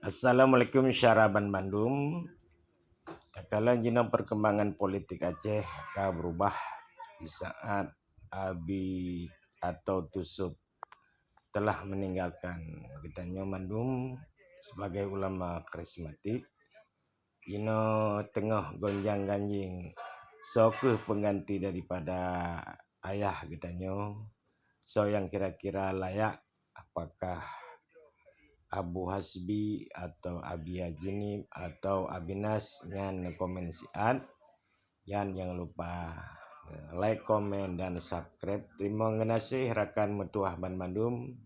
Assalamualaikum Syaraban Bandung. Kala jina perkembangan politik Aceh berubah di saat Abi atau Tusuk telah meninggalkan Gedanyo Bandung sebagai ulama karismatik. Ino tengah gonjang ganjing soke pengganti daripada ayah Gedanyo. So yang kira-kira layak, apakah Abu Hasbi atau Abi Hajini atau Abinas yang komen siat. Yang jangan lupa like, komen, dan subscribe. Terima kasih rakan metuah Ban Bandung.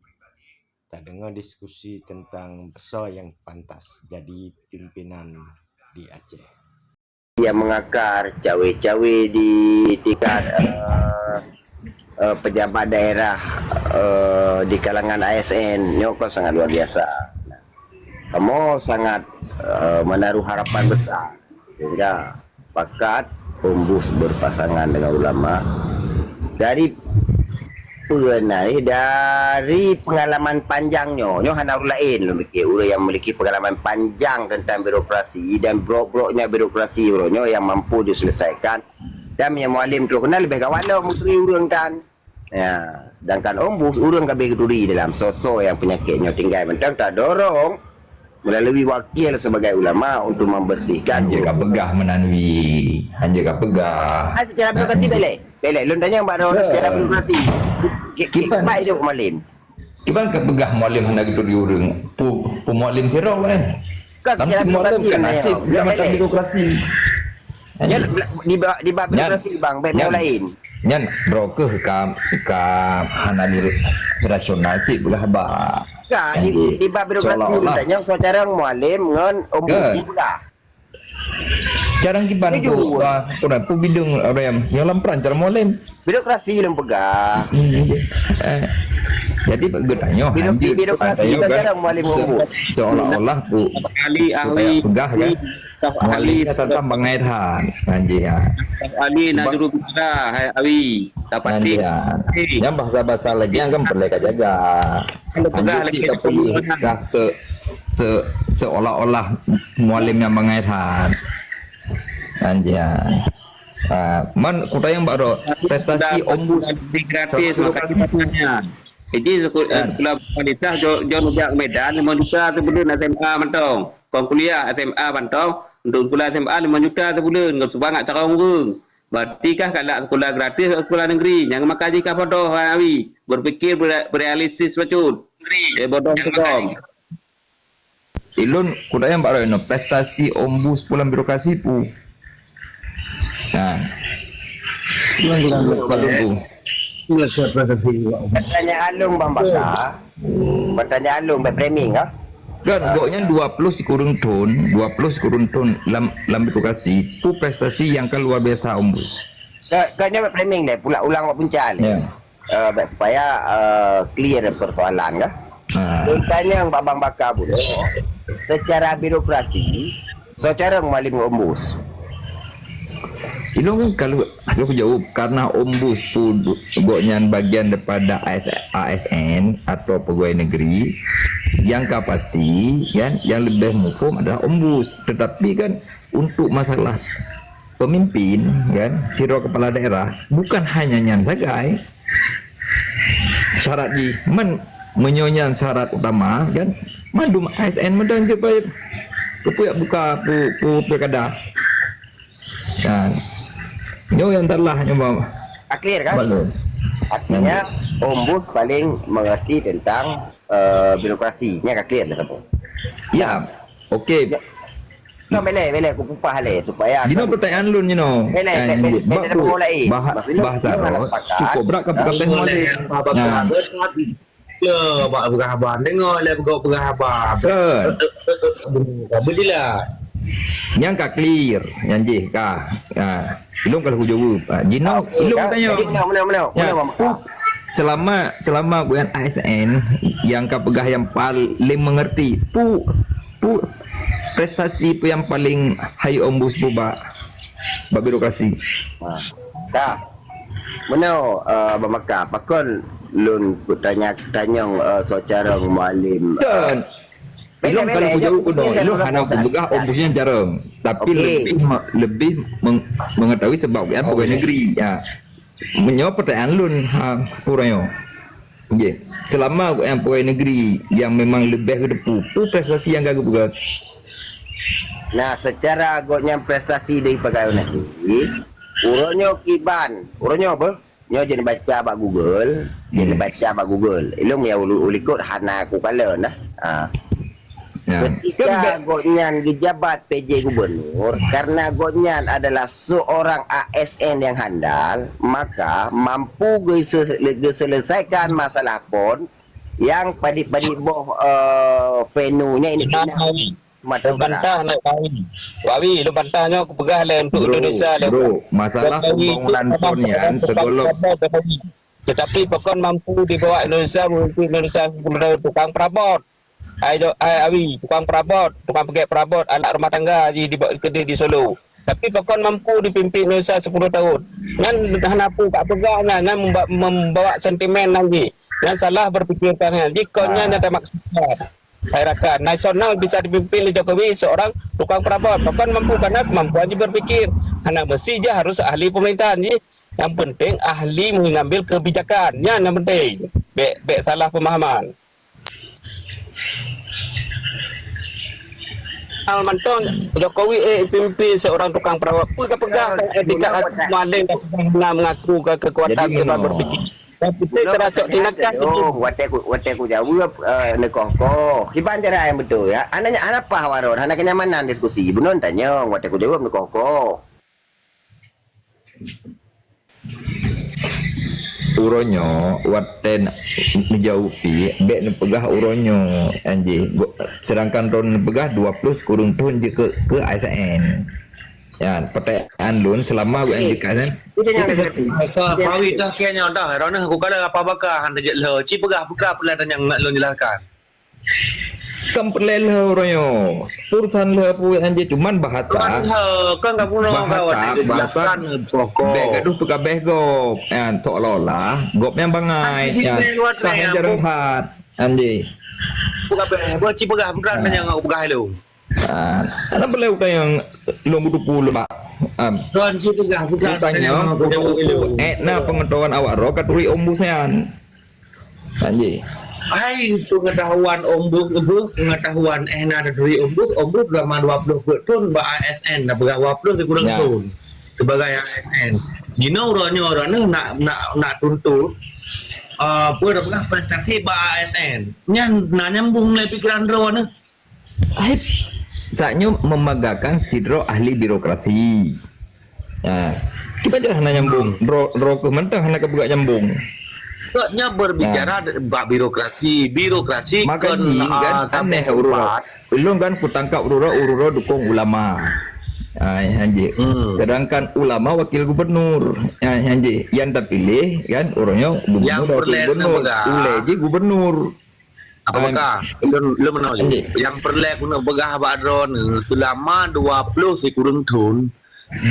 Tak dengar diskusi tentang perso yang pantas jadi pimpinan di Aceh. Yang mengakar cawe-cawe di tingkat pejabat daerah di kalangan ASN ini kok sangat luar biasa. Kamu sangat menaruh harapan besar sehingga pakat Ombus berpasangan dengan ulama dari pengalaman panjangnya. Nyo hana lain orang yang memiliki pengalaman panjang tentang birokrasi dan brok-broknya birokrasi nyo yang mampu diselesaikan. Dan yang mualim tu kenal lebih kawan lah menteri urang kan. Ya, sedangkan Ombus urang kabeh keduri dalam sosok yang penyakitnya tinggal mentang tak dorong melalui wakil sebagai ulama untuk membersihkan. Hanya pegah menanwi, hanya pegah. Secara birokrasi belek. Lun tanya mbak Ron secara birokrasi. Baik dia mualim. Kiban pegah mualim hendak keduri urang. Pu mualim terong kan. Tapi mualim kan nasib dia macam birokrasi. Ya di bab birokrasi bang, baik lain. Nyan broker ka hanali rasional sih belah ba. Ka di bab birokrasi tanya secara mualim ngan Ombus juga. Jarang kiban tu orang pu bidung orang yang lampran cara mualim. Birokrasi yang pegah. Jadi bertanya birokrasi secara mualim Ombus. Seolah-olah bu ahli pegah kan. Ahli tentang pengairan anjia. Ali najuru bisa hai awi dapat yang bahasa-bahasa lagi yang kan perleka jaga. Anjir seolah-olah mualim yang pengairan anjia. Man kuda yang baru prestasi Ombus gratis makanya. Jadi sekolah wanita John Ujak Medan 5 juta sebulan SMA mantong. Kau kuliah SMA mantong untuk sekolah SMA 5 juta sebulan ngap sebanyak cara urang. Berarti kah kalau sekolah gratis sekolah negeri yang makaji kah bodoh awi berfikir berealistis betul. Negeri bodoh sedom. Ilun kuda yang baru no prestasi Ombus pulang birokrasi pu. Nah. Balung Bertanya Alung Bang Baka. Bertanya Alung by framing ah. Kan goknya 20 kurun ton, 20 kurun ton lam birokrasi pu prestasi yang luar biasa Ombus. Kayaknya by framing deh pula ulang wak puncal. Ya. Supaya clear persoalan kah? Tanya Bang Baka pula secara birokrasi secara mualim Ombus. Ini kan kalau aku jawab karena Ombus pun goknya bagian daripada ASN atau pegawai negeri yang pasti kan yang lebih mufum adalah Ombus. Tetapi kan untuk masalah pemimpin kan siro kepala daerah bukan hanya nyan sagai syarat di menyonyan syarat utama kan mandum ASN medang supaya buka pilkada. Dan yang telah nyoba clear kan? Artinya Ombus paling mengerti tentang birokrasinya clear dah tu. Ya, okey. No bele aku pupah le supaya Dino pertanyaan lu bahasa cukup berat ke bukan mulai. Ya, buat berhabar dengar lah berhabar. Bedilah. Yang ka clear, yang je ka. Ilung kalau aku jawab. Dino ilung tanya. Selama bukan ASN yang ka pegah yang paling mengerti pu prestasi pu yang paling hai Ombus pu ba birokrasi. Dah. Mana Bamaka pakon lun tanya secara mualim Ilong kalau aku jauh kuno, ilong hana aku begah ombusnya jarang, tapi Okey. lebih mengetahui sebab kan pegawai negeri. Ya, menjawab pertanyaan lun kurangnya. Okay. Selama yang pegawai negeri yang memang lebih ke depan, tu prestasi yang gagap juga. Nah, secara agaknya prestasi dari pegawai negeri, urunyo kiban, urunyo apa? Nyo jadi baca bak Google, jadi baca bak Google. Ilung ya ulikut hana aku kala nah. Ya. Ketika Godnyan dijabat PJ Gubernur, karena Godnyan adalah seorang ASN yang handal, maka mampu diselesaikan masalah pon yang padi-padi boh venunya ini Sumatera Barat. Bantah nak kawin. Wawi, lu bantahnya aku pegah lah untuk Indonesia lah. Bro, masalah pembangunan pon ya, segolok. Tetapi pokon mampu dibawa Indonesia mungkin Indonesia tukang perabot. Awi, tukang perabot, tukang pegawai perabot, anak rumah tangga di kedai di Solo. Tapi pokon mampu dipimpin Indonesia 10 tahun. Ngan hanapu tak pegah ngan membawa sentimen lagi. Ngan salah berfikirkan jikanya ada maksud. Saya rakan nasional bisa dipimpin oleh Jokowi seorang tukang perabot. Pokon mampu karena kemampuan dia berfikir. Karena mesti je harus ahli pemerintahan je. Yang penting ahli mengambil kebijakan. Yang penting. Baik salah pemahaman. Mantong Jokowi pimpin seorang tukang perawat pun pegah etika maling dan mengaku kekuatan kita berfikir. Tapi teracok tindakan itu. Wate ku jawab nekoh kiban cara yang betul ya. Ananya apa waron? Hana kenyamanan diskusi. Benon tanya wate ku jawab nekoh. Uronyo waten menjauhi bek nepegah uronyo anji sedangkan ron nepegah 20 kurung tahun je ke ASN ya pertanyaan lun selama gue anji kan Pawi dah kayaknya dah. Rana aku kala apa bakar handa je le. Ci pegah-pegah pelatan yang nak lo jelaskan. kan perlel uronyo urusan le pu anji cuman bahata Kan enggak punya bahata pokok. bek gaduh pekabeh gop an tok lola gop yang bangai ya tahan jarang hat anji Pegah ci pegah-pegah yang aku pegah lu. Ana boleh utai yang lombu puluh pak. Tuan ci pegah-pegah Tanya, na pengetahuan awak roh katuri ombusan. Anji. Hai pengetahuan ombud itu pengetahuan ada dari ombud selama 20 tahun ba ASN dah berapa 20 kurang Ya. tahun sebagai ASN. Gino orangnya nak tuntut pernah prestasi ba ASN. Nyan nyambung le pikiran rono. Ai saknyo memagakan cidro ahli birokrasi. Ya. Kita jangan nyambung. Ro ke mentang hana ke buka nyambung. Keknya berbicara bab birokrasi Maka kan kan aneh urura. Belum kan kutangkap urura dukung ulama. Anji. Sedangkan ulama wakil gubernur. Anji. Yang terpilih kan orangnya Yang gubernur wakil berlen gubernur. apa Uleji gubernur. apakah lu menolak yang perlu guna begah badron selama 20 kurun tahun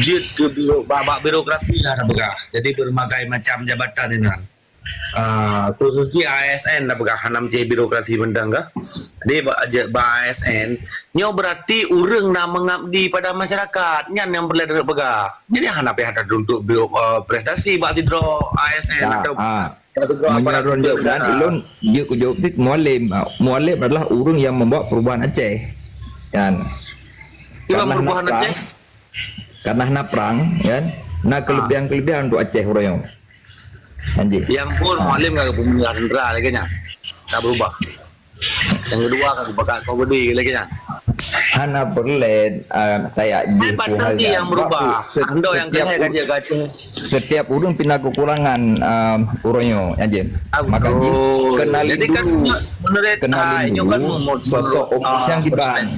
jid ke babak birokrasi lah begah. Jadi berbagai macam jabatan ini kan. Khususnya ASN dah begah hanam je birokrasi bendang kah. Jadi ASN nyo berarti urang nak mengabdi pada masyarakat nyan yang perlu dari begah. Jadi hanap ya ada untuk prestasi bak tidro ASN atau Menyaron dia dan ilun dia ku jawab sih mualim. Mualim adalah urang yang membawa perubahan Aceh. Kan. perubahan Aceh. Karena nak perang kan. Nak kelebihan untuk Aceh orang. Anjir. Yang pun mualim kagak punya rendera lagi nya. Tak berubah. Yang kedua kagak bakal komedi lagi nya. Hana berlen kayak Padahal dia yang berubah. Ando yang kena gaji. Setiap urang pindah kekurangan uronyo anjir. Maka kenali jadi kan dulu. menurut Kenali dulu sosok opus yang kiban.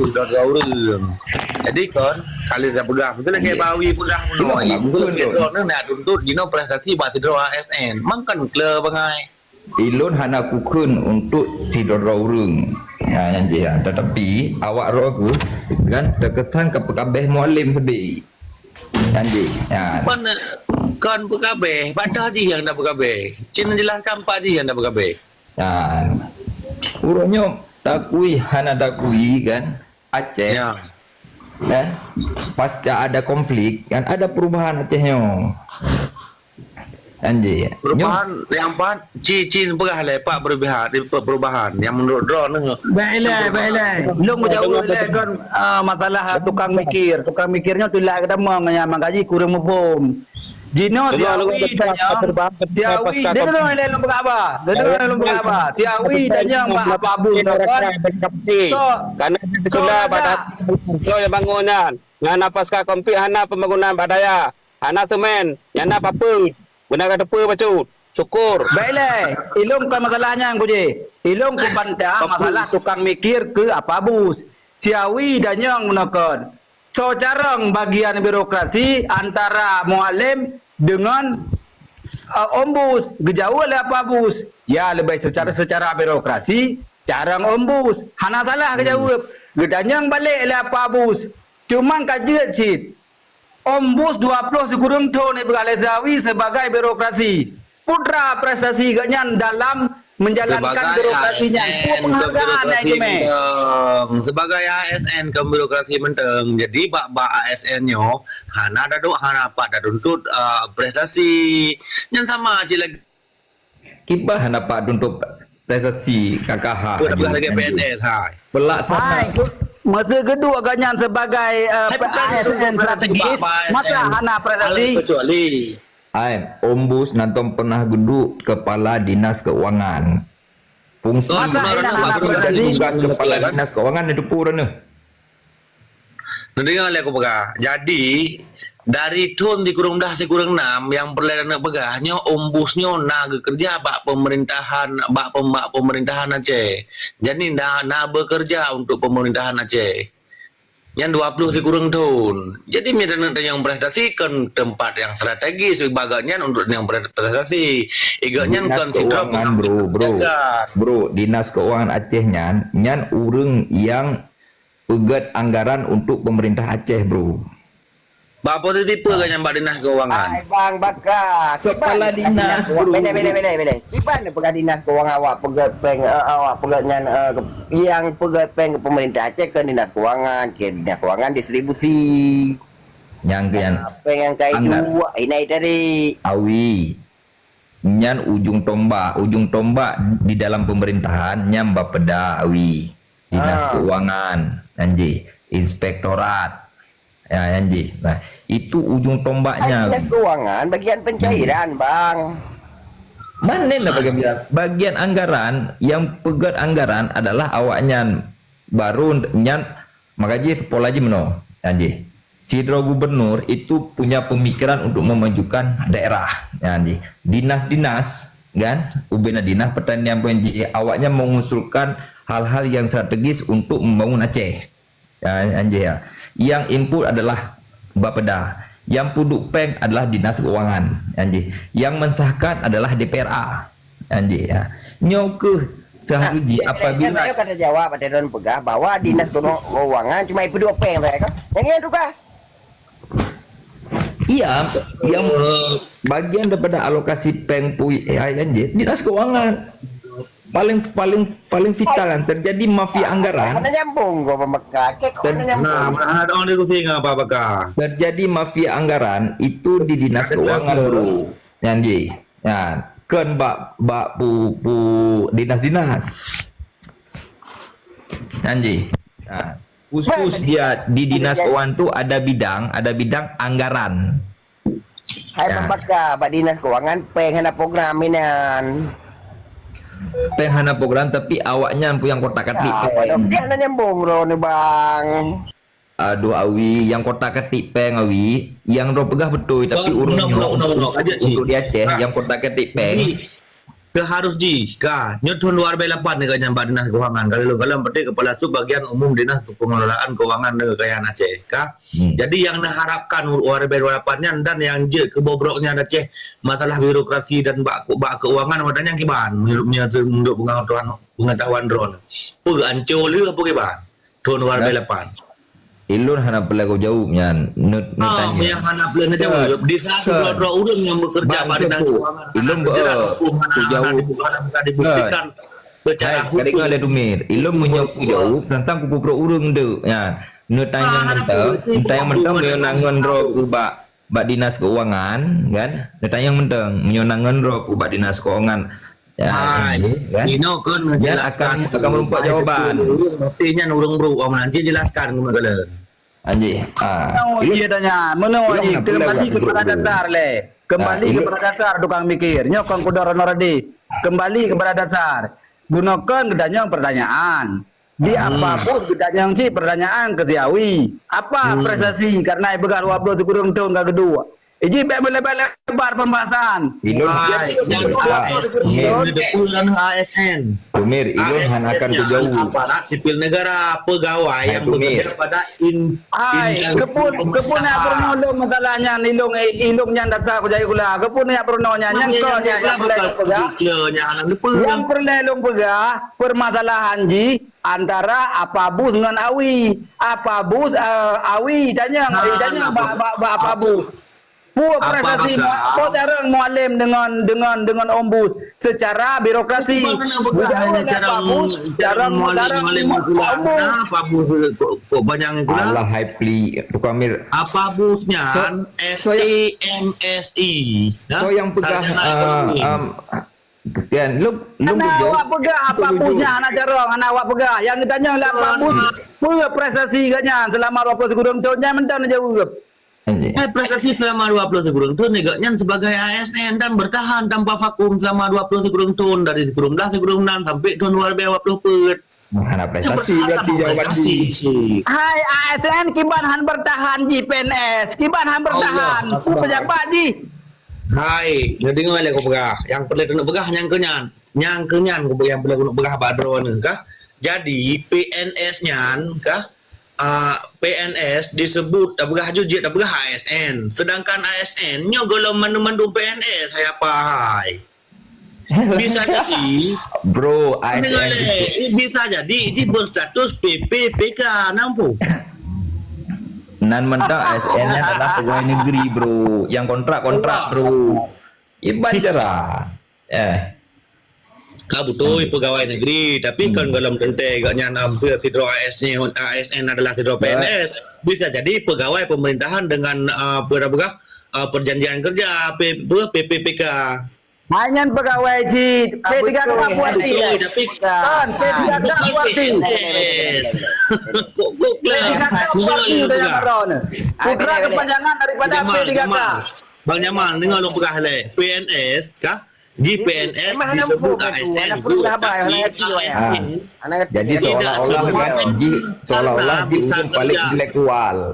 Jadi kan kali saya pegang betul kayak bawi pegang Iya, betul betul. gitu nak tuntut gino prestasi bati doa ASN mangkan klub bangai Ilun hana kukun untuk tidur urang. Ya anjir. Tetapi awak roh kan terkesan ke pekabeh mualim sedih. Anjir. Ya. kan berkabeh padahal dia yang dah berkabeh Cina jelaskan pak dia yang dah berkabeh Dan uronyo dakui hana dakui kan Aceh Ya. pasca ada konflik kan ada perubahan Acehnya anjir Perubahan yang pan cin pegah lepak perubahan yang menurut drone ni. Baiklah. Belum jauh kan masalah tukang mikirnya tu lah kita mau gaji kurang mubum. Dino Tiawi dan yang Tiawi dia tu dalam berapa? Tiawi dan yang Abu kan. So Karena sudah pada flow yang bangunan. Ngana pasca kompik hana pembangunan badaya. Hana semen, yana papeng. Benar kata apa bacut? Syukur. baiklah. Ilung bukan masalahnya aku je. Ilung ku bantah masalah tukang mikir ke apa bus. Tiawi dan yang menekan. So carang bagian birokrasi antara mualim dengan ombus gejauh oleh apa bus ya lebih secara birokrasi carang ombus hana salah kejauh gedanyang balik oleh apa bus cuman kajian cit ombus 20 sekurang tahun Ibrahim Zawi sebagai birokrasi putra prestasi ganyan dalam menjalankan birokrasinya itu penghargaan sebagai ASN ke birokrasi menteng jadi bak ASN nyo hana pak dah tuntut prestasi yang sama aja lagi kibah hana pak untuk prestasi KKH lagi PNS hai pelaksana masa kedua ganyan sebagai ASN strategis masa hana prestasi kecuali Ombus nantom pernah duduk kepala dinas keuangan. Fungsi tugas kepala dinas keuangan itu purna. Nanti oleh aku pegah. Jadi dari tahun di kurang dah kurang 6 yang perlena pegahnya ombusnya nak kerja bak pemerintahan pemerintahan Aceh. Jadi nak bekerja untuk pemerintahan Aceh. Yang 20 kurang tahun. Jadi mereka yang prestasikan tempat yang strategis sebagainya untuk yang prestasi. Iganya kan keuangan bro dinas keuangan Aceh nyan urang yang pegat anggaran untuk pemerintah Aceh bro. Bapa tu tipe kan yang dinas keuangan. Hai bang Bakar. Kepala dinas bro. Beda. Gimana pegang dinas keuangan awak pegang awak pegangnya yang pegang ke pemerintah Aceh ke dinas keuangan distribusi. Yang Apa yang kayak dua ini tadi. Awi. Nyan ujung tombak di dalam pemerintahan nyan Bapeda Awi. Dinas keuangan anji, inspektorat. Ya anji. Nah, itu ujung tombaknya. Dinas keuangan bagian pencairan, Bang. Mana nak bagian anggaran yang pegat anggaran adalah awaknya baru nyan makaji polaji meno anji. Cidro gubernur itu punya pemikiran untuk memajukan daerah anji. Dinas-dinas kan ubena dinas pertanian PNJ awaknya mengusulkan hal-hal yang strategis untuk membangun Aceh. Ya anji ya. Yang input adalah Bapeda, yang puduk peng adalah dinas keuangan anji, yang mensahkan adalah DPRA anji ya. Nyoke seharusnya apabila Saya kata jawab pada Don Pegah bahwa dinas keuangan cuma itu dua peng saya kan. Yang tugas. iya yang bagian daripada alokasi peng pui anji dinas keuangan paling vital kan terjadi mafia anggaran. Mana nyambung gua pembekal. Nah, ada orang diskusi apa Bakar? Terjadi mafia anggaran itu di dinas keuangan bro. Yanji, ya kan bak pu dinas. Yanji, nah, khusus dia di dinas keuangan tuh ada bidang anggaran. Hai pembekal, Pak Dinas Keuangan pengen program ini. Penghana program tapi awaknya yang kotak-katik. Dia nyambung bro nih Bang. Aduh Awi, yang kotak-katik peng Awi, yang ro pegah betul tapi urungnya untuk di Aceh yang kotak-katik peng. Seharus nyodon luar belapan dengan nyambat dinas keuangan kalau berarti kepala sub bagian umum dinas pengelolaan keuangan negara Aceh jadi yang diharapkan luar belapannya dan yang je kebobroknya Aceh masalah birokrasi dan bak keuangan wadahnya gimana untuk pengetahuan drone pengancol lu apa gimana drone luar belapan Ilun hana pula kau jauh nyan yang hana pula jauh di satu dua orang yang bekerja pada dinas keuangan Ilun kau jauh dibuktikan secara Hai, kadang ada Dumir. Ilmu menyoku jauh tentang kupu pro urung tu. Ya, netanya mentang dia nangan ro ubah dinas keuangan kan. Netanya mentang menyonangan ro ubah dinas keuangan. Ya, kan? Ino kan menjelaskan akan merumput jawaban. Artinya urung bro, nanti jelaskan kemana Anjing. Dia tanya, mana wajib kembali kepada dasar le. Kembali kepada dasar tukang mikir. Nyokong kuda Ronoradi. Kembali kepada dasar. Gunakan kedanyang pertanyaan. Di apa pun kedanyang si pertanyaan ke Siawi. Apa prestasi karena begal 20 kurang tahun ke kedua. Iji lebar pembahasan. Ilon ASN. Dumir, Ilon han akan ku jauh. Aparat sipil negara, pegawai yang bekerja pada kepun yang pernah lo masalahnya ilung yang dasar ku jaya gula. Kepun yang pernah nyanyang kau yang perlu pegah permasalahan ji antara apa bus dengan awi. Apa bus awi tanya apa bus. Prestasi saudara mualim dengan ombud secara birokrasi. Cara mualim apa bus kok banyak gula? Allah happy tukang mir. Apa busnya? SCMSI. So yang pegah kan lu awak pegah apa busnya anak jarong anak awak pegah yang ditanya lah apa bus prestasi katnya selama 20 kurang tahunnya mentan jawab. Prestasi selama 20 kurang tahun negaknya sebagai ASN dan bertahan tanpa vakum selama 20 kurang tahun dari kurang 6 sampai tahun 2020. Mana prestasi berarti jawaban di. Hai ASN kiban han bertahan di PNS, kiban han bertahan. Pejabat di. Hai, jadi ngale ko pegah. Yang perlu nak pegah yang kenyan ko yang perlu nak pegah badron kah? Jadi PNS-nya kah? PNS disebut apakah jujit apakah ASN, sedangkan ASN nyo golongan mandum PNS saya pahai bisa jadi bro ASN bisa jadi ini berstatus PPPK nampu nan mentang ASN nya adalah pegawai negeri bro yang kontrak bro iban cara butuh pegawai negeri tapi kan dalam tente gaknya hampir tidro ASN adalah tidro PNS bisa jadi pegawai pemerintahan dengan perjanjian kerja PPPK hanya pegawai ji P3K buat tapi kan P3K buat kok putra kepanjangan daripada P3K Bang Jamal dengar lu pegah le PNS kah di PNS disebut ASN jadi seolah-olah di ujung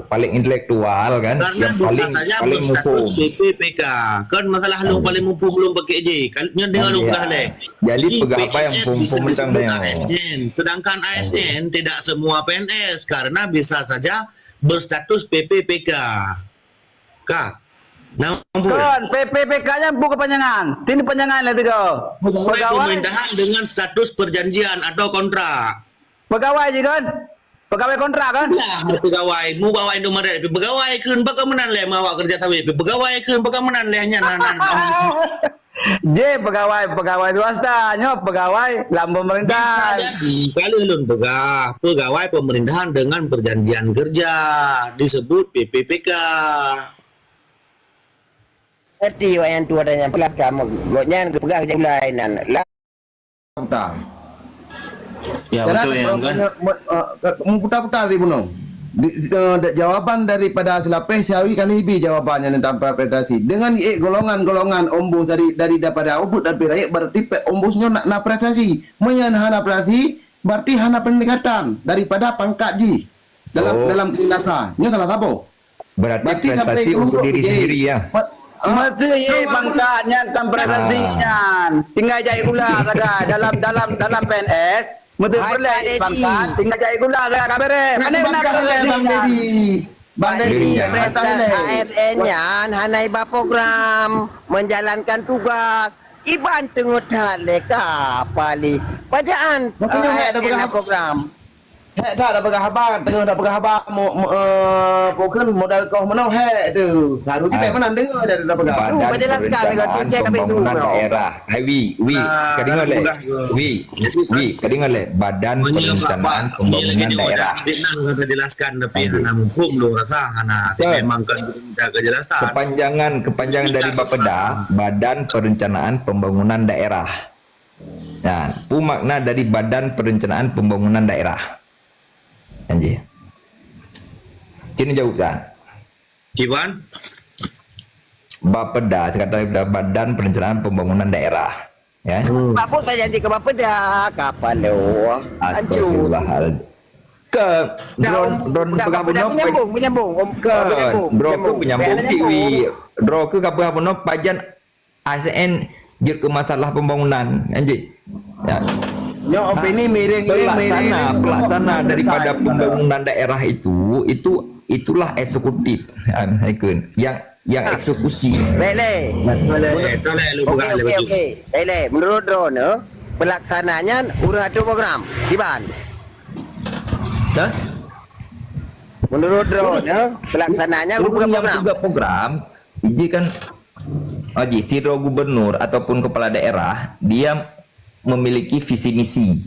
paling intelektual kan yang paling mumpung PPPK kan masalah lu paling mumpung belum pakai je kan dengar lu pegah le jadi pegawai yang mumpung mentang sedangkan ASN tidak semua PNS karena bisa saja berstatus PPPK kah. Kan PPPK-nya bukan panjangan. Ini panjangan lah tiga. Pegawai pemerintahan dengan status perjanjian atau kontrak. Pegawai je kan? Pegawai kontrak kan? Ya, pegawai mu bawa Indomaret, pegawai keun bagaimana le mawa kerja sawit, pegawai keun bagaimana le nya je pegawai swasta, nyo pegawai lam pemerintah. Kalau lun pegawai pemerintahan dengan perjanjian kerja disebut PPPK. Jadi yang tua dan yang pelas kamu, goknya pegah kerja ulainan lah. Ya betul yang kan. Putar-putar di Bunong. Jawaban daripada Selapeh Siawi kali lebih jawabannya tentang interpretasi. Dengan golongan-golongan ombus daripada ombus dan rakyat berarti ombusnya nak prestasi. Hana prestasi berarti hana pendekatan daripada pangkat ji dalam kedinasan. Ini salah satu. Berarti prestasi untuk diri sendiri ya. Mesti pangkatnya dan prestasinya. Tinggal jaya gula kada dalam PNS. Mesti perlu pangkat tinggal jaya gula kada kabere. Mana Bang Dedi, ASN-nya hanai ba program menjalankan tugas. Iban tengok tak leka pali. Pajaan ASN program. Hek tak ada berkhabar, tengah dah berkhabar pokok modal kau mana hek tu. Seharusnya pek mana dengar dia dah berkhabar. Badan berjelaskan dengan Perencanaan dia kami Pembangunan suruh. Daerah. Wi, kedengar le. Wi, kedengar le. Badan Perencanaan Pembangunan Daerah. Vietnam kata jelaskan tapi hana mumpung lo rasa hana memang kan minta kejelasan. Kepanjangan dari Bapeda, Badan Perencanaan Pembangunan Daerah. Nah, makna dari Badan Perencanaan Pembangunan Daerah. Anjir. Cini jawab tak? Kiban? Bapeda, sekata Badan Perencanaan Pembangunan Daerah. Ya. Sebab pun saya janji ke bapa dah. Kapal lo. Hancur. Astagfirullahaladzim. Ke drone menyambung. Drone ke penyambung Wi. Drone ke apa pajan ASN jer ke masalah pembangunan anjir. Ya. Yo opini miring Pelaksana daripada pembangunan daerah itulah eksekutif yang eksekusi. Baiklah. Okey. Baiklah. Menurut drone pelaksananya urang ada program. Kiban. Dah? Menurut drone pelaksananya urang program. Iji kan Siro gubernur ataupun kepala daerah dia memiliki visi misi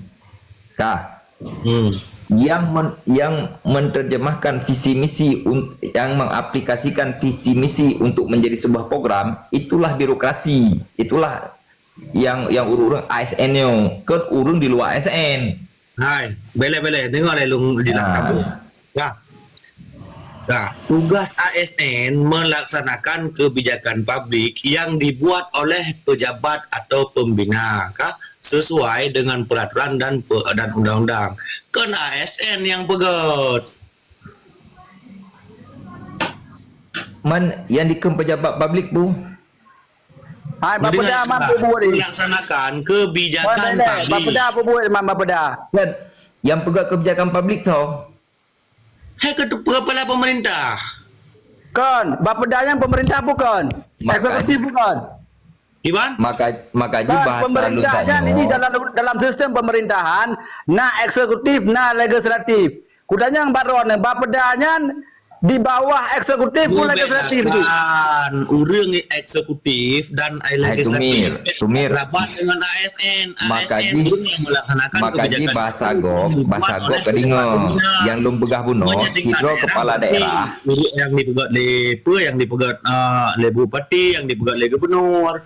yang menerjemahkan visi misi yang mengaplikasikan visi misi untuk menjadi sebuah program, itulah birokrasi, itulah yang urung ASN nya kan urung di luar ASN. Hai, bele dengar lu jelaskan. Nah, tugas ASN melaksanakan kebijakan publik yang dibuat oleh pejabat atau pembina, sesuai dengan peraturan dan undang-undang. Kan ASN yang pegot. Yang dikem pejabat publik bu. Hai Bapeda mampu buat ni. Melaksanakan kebijakan publik. Bapeda apa buat Bapeda? Kan yang pegang kebijakan publik so. Hai kepala pemerintah. Kan, Bapedanya pemerintah bukan? Eksekutif bukan? Iban? Maka Kan bahasa pemerintahnya ini dalam sistem pemerintahan na eksekutif na legislatif. Kudanya yang baron Bapedanya di bawah eksekutif pun legislatif tu. Urang eksekutif dan legislatif. Tumir. Rapat dengan ASN. Makaji yang melaksanakan kebijakan. bahasa gok kedingo yang lum begah buno sidro kepala daerah. Yang dipegat le yang dipegat le bupati, yang dipegat le gubernur.